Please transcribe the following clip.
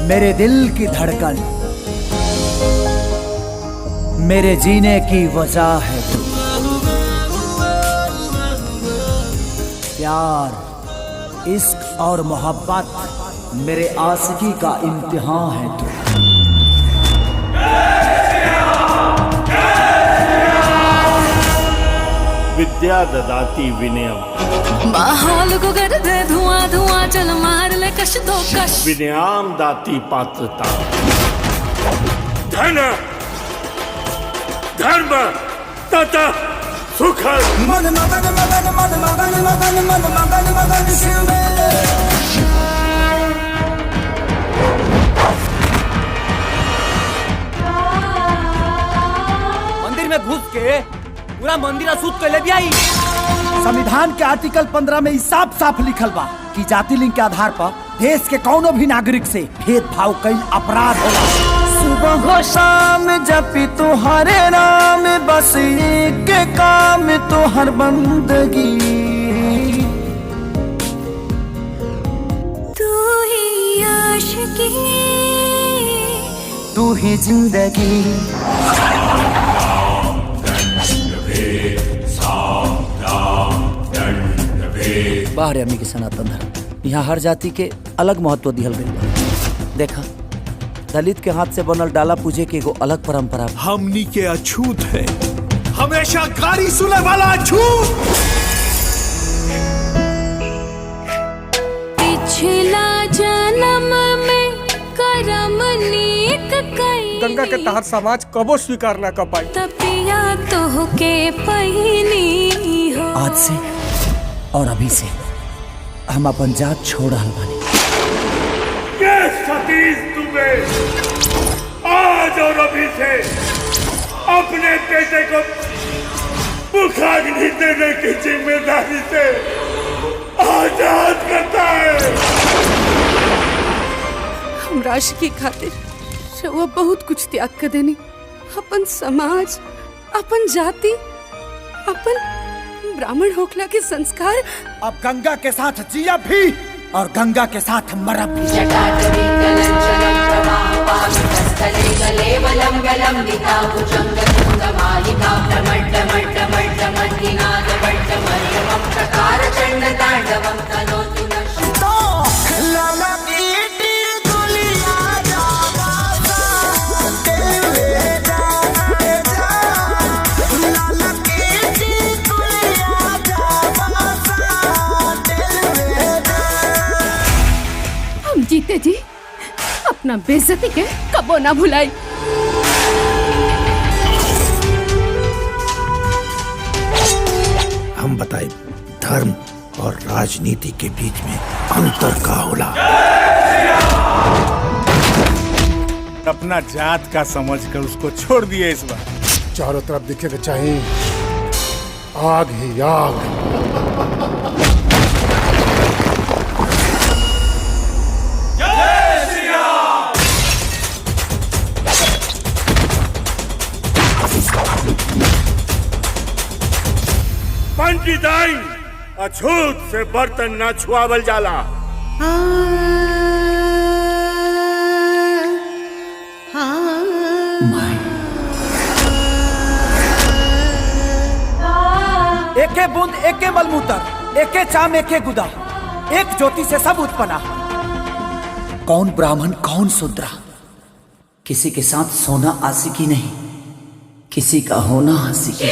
मेरे दिल की धड़कन, मेरे जीने की वजह है तू। प्यार, इश्क और मोहब्बत मेरे आशिकी का इम्तिहान है तू। विद्या ददाती विनयम, माहौल को कर दे धुआं धुआं, चल मार ले कश दो कश। विनयाम दाती पात्रता, धन धर्म तथा सुख। मन मगन मगन मन मगन मगन मन मगन मगन शिव में। मंदिर में घुस के पूरा मंदिर अशुद्ध कर ले भी आई। संविधान के आर्टिकल 15 में साफ साफ लिखल बा कि जाति लिंग के आधार पर देश के कौनो भी नागरिक से भेदभाव कईल अपराध होला। सुबह हो शाम जपी तुम्हारे नाम, बस एक के काम तुहर बंदगी। तू ही आशिकी, तू ही जिंदगी। बाहर अम्मी के सनातन धर्म, यहाँ हर जाति के अलग महत्व दिहल गई बा। देखा, दलित के हाथ से बनल डाला पूजे के एगो अलग परंपरा। हमनी के अछूत है, हमेशा गाड़ी सुने वाला अछूत। पिछला जन्म में करम नीक कई, गंगा के तहत समाज कबो स्वीकार न कर पाई। तपिया तो के पहिनी हो। आज से और अभी से हम अपन जात छोड़ रहल बानी। सतीश दुबे आज और अभी से अपने बेटे को मुखाग्नि देने की जिम्मेदारी से आजाद करता है। हम राशि की खातिर वो बहुत कुछ त्याग कर देनी। अपन समाज, अपन जाति, अपन ब्राह्मण होखला के संस्कार। अब गंगा के साथ जिया भी और गंगा के साथ मरब भी। जीते जी अपना बेइज्जती के कबो ना भुलाई। हम बताए धर्म और राजनीति के बीच में अंतर का होला। अपना जात का समझकर उसको छोड़ दिए। इस बार चारों तरफ दिखेगा चाहिए आग ही आग। पंडिताई अछूत से बर्तन ना छुआवल जाला। एके बूंद एके मलमूतर, एके चाम एके गुदा, एक ज्योति से सब उत्पन्ना। कौन ब्राह्मण कौन शूद्रा, किसी के साथ सोना आशिकी नहीं, किसी का होना आशिकी।